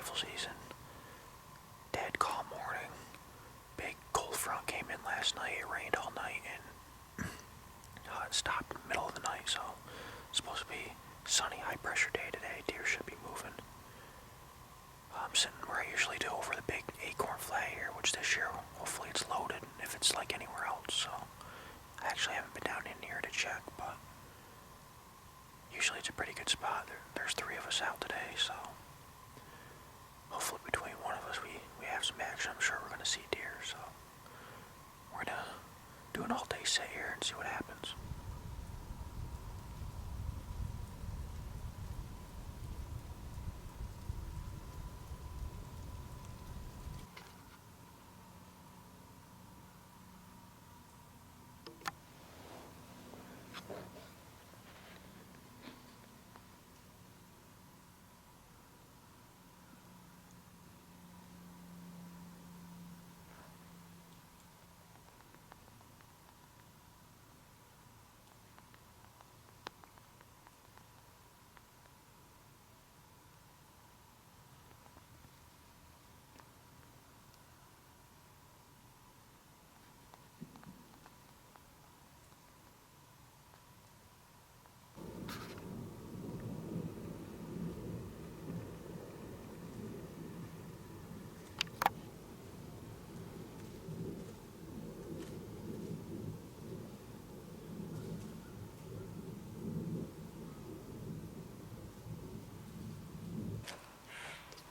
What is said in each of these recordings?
rifle season. Dead calm morning. Big cold front came in last night. It rained all night and it stopped in the middle of the night, so it's supposed to be sunny, high pressure day today. Deer should be moving. I'm sitting where I usually do over the big acorn flat here, which this year hopefully it's loaded if it's like anywhere else. So I actually haven't been down in here to check, but usually it's a pretty good spot. There's 3 of us out today, so hopefully between one of us we have some action. I'm sure we're going to see deer, so we're going to do an all-day sit here and see what happens.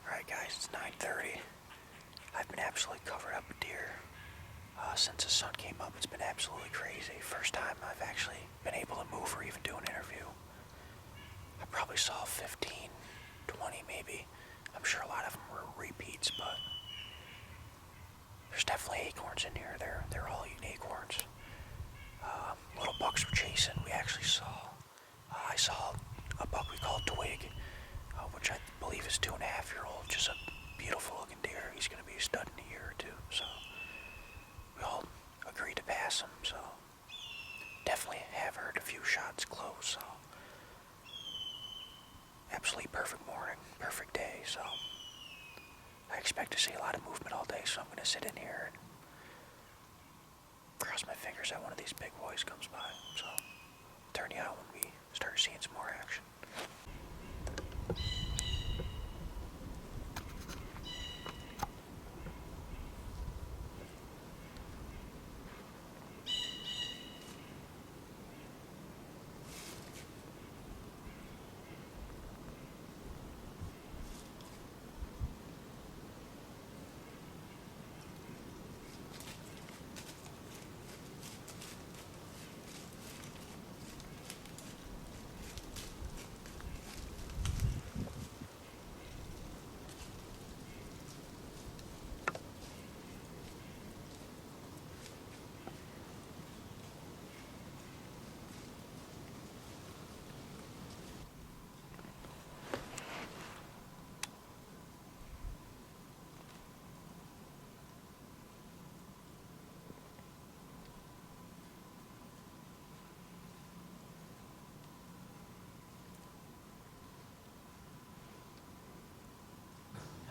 Alright guys, it's 9:30. I've been absolutely covered up with deer since the sun came up. It's been absolutely crazy. First time I've actually been able to move or even do an interview. I probably saw 15, 20 maybe. I'm sure a lot of them were repeats, but there's definitely acorns in here. They're all eating acorns. Little bucks were chasing. We actually saw, I saw a buck we call Twig, which I believe is 2.5-year-old, just a beautiful looking deer. He's going to be a stud in a year or two, so we all agreed to pass him, so definitely have heard a few shots close, so absolutely perfect morning, perfect day, so I expect to see a lot of movement all day, so I'm going to sit in here and cross my fingers that one of these big boys comes by, so turn you out when we start seeing some more action.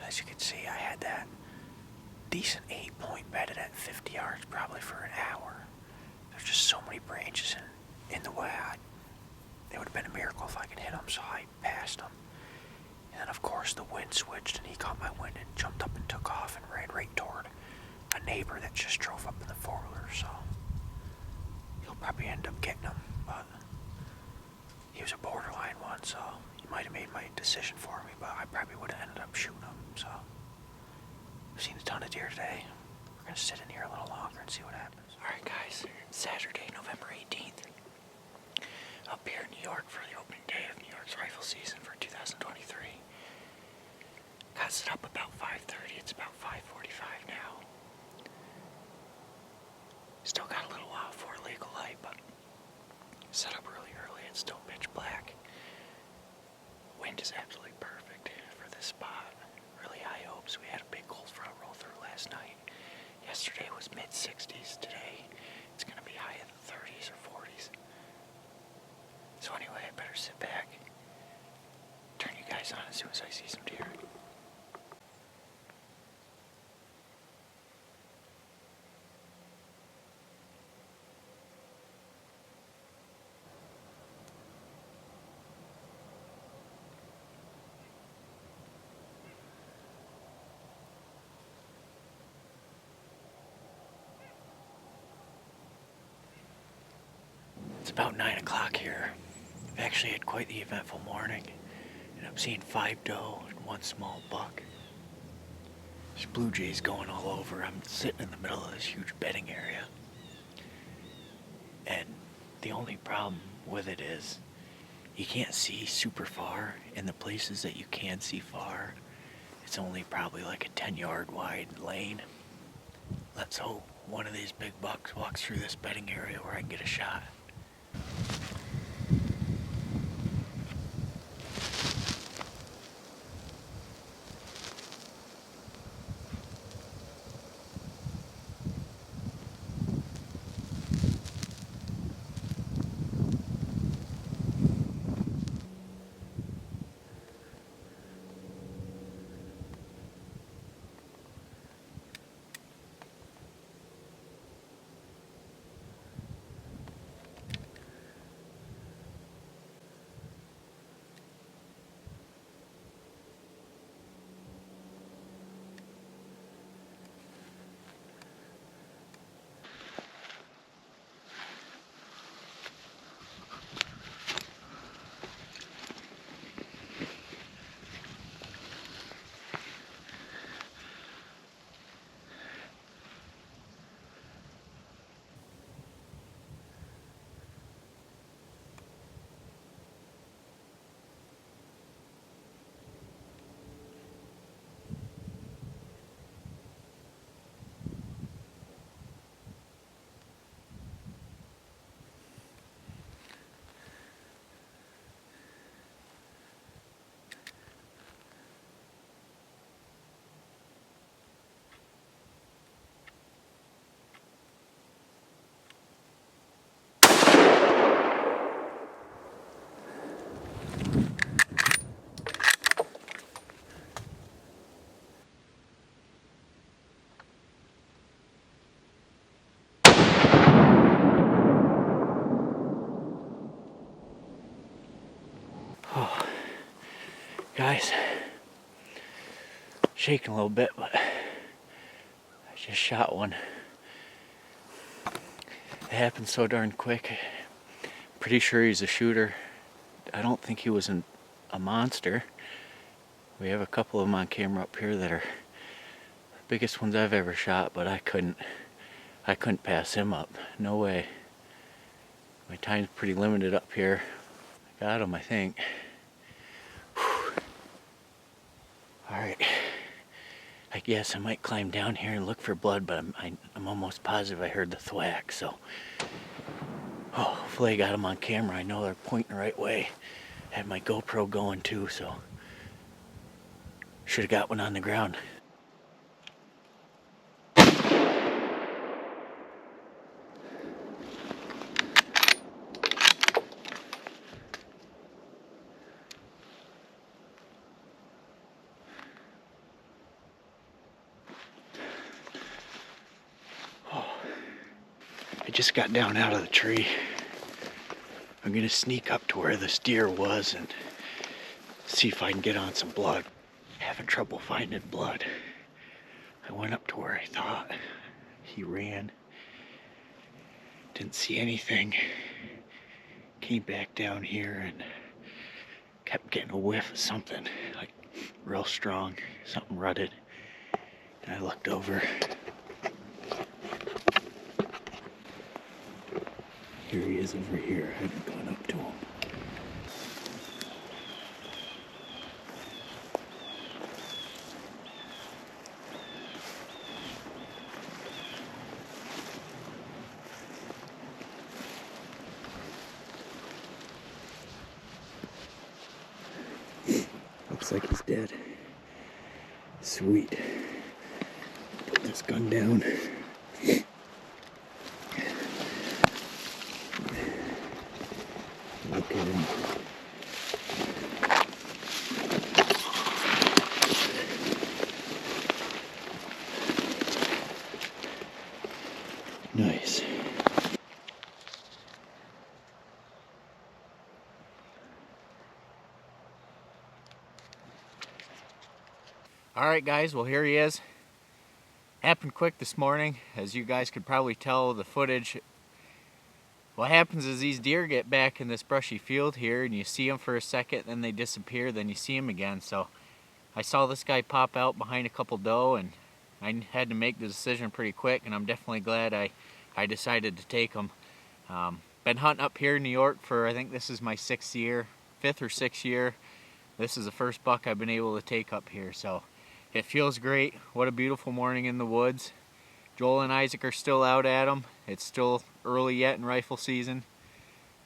As you can see, I had that decent 8-point bedded at 50 yards probably for an hour. There's just so many branches in the way. It would have been a miracle if I could hit him, so I passed him. And then, of course, the wind switched, and he caught my wind and jumped up and took off and ran right toward a neighbor that just drove up in the four-wheeler, so he'll probably end up getting him, but he was a borderline one, so he might have made my decision for me, but I probably would have ended up shooting him, so I've seen a ton of deer today. We're going to sit in here a little longer and see what happens. Alright guys, Saturday, November 18th, up here in New York for the opening day of New York's rifle season for 2023. Got set up about 5:30, it's about 5:45 now. Still got a little while before legal light, but set up really early, it's still pitch black. Wind is absolutely perfect for this spot. Really high hopes. We had a big cold front roll through last night. Yesterday was mid-60s. Today it's going to be high in the 30s or 40s. So anyway, I better sit back, turn you guys on as soon as I see some deer. It's about 9 o'clock here. I've actually had quite the eventful morning, and I'm seeing 5 doe and 1 small buck. There's blue jays going all over. I'm sitting in the middle of this huge bedding area, and the only problem with it is you can't see super far. In the places that you can see far, it's only probably like a 10-yard wide lane. Let's hope one of these big bucks walks through this bedding area where I can get a shot. Oh, guys, shaking a little bit, but I just shot one. It happened so darn quick. Pretty sure he's a shooter. I don't think he was a monster. We have a couple of them on camera up here that are the biggest ones I've ever shot, but I couldn't pass him up. No way. My time's pretty limited up here. I got him, I think. Alright. I guess I might climb down here and look for blood, but I'm almost positive I heard the thwack, so. Oh, hopefully I got them on camera. I know they're pointing the right way. I had my GoPro going too, so. Should have got one on the ground. I just got down out of the tree. I'm gonna sneak up to where this deer was and see if I can get on some blood. Having trouble finding blood. I went up to where I thought he ran. Didn't see anything. Came back down here and kept getting a whiff of something, like real strong, something rutted. And I looked over. Here he is over here. I haven't gone up to him. Looks like he's dead. Sweet. Put this gun down. Look at him. Nice. Alright guys, well here he is. Happened quick this morning. As you guys could probably tell, the footage, what happens is these deer get back in this brushy field here, and you see them for a second, then they disappear, then you see them again. So I saw this guy pop out behind a couple doe, and I had to make the decision pretty quick, and I'm definitely glad I decided to take him. Been hunting up here in New York for, I think this is my 6th year, 5th or 6th year. This is the first buck I've been able to take up here, so it feels great. What a beautiful morning in the woods. Joel and Isaac are still out at them. It's still early yet in rifle season.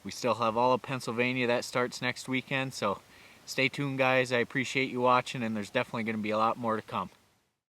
We still have all of Pennsylvania. That starts next weekend, so stay tuned, guys. I appreciate you watching, and there's definitely going to be a lot more to come.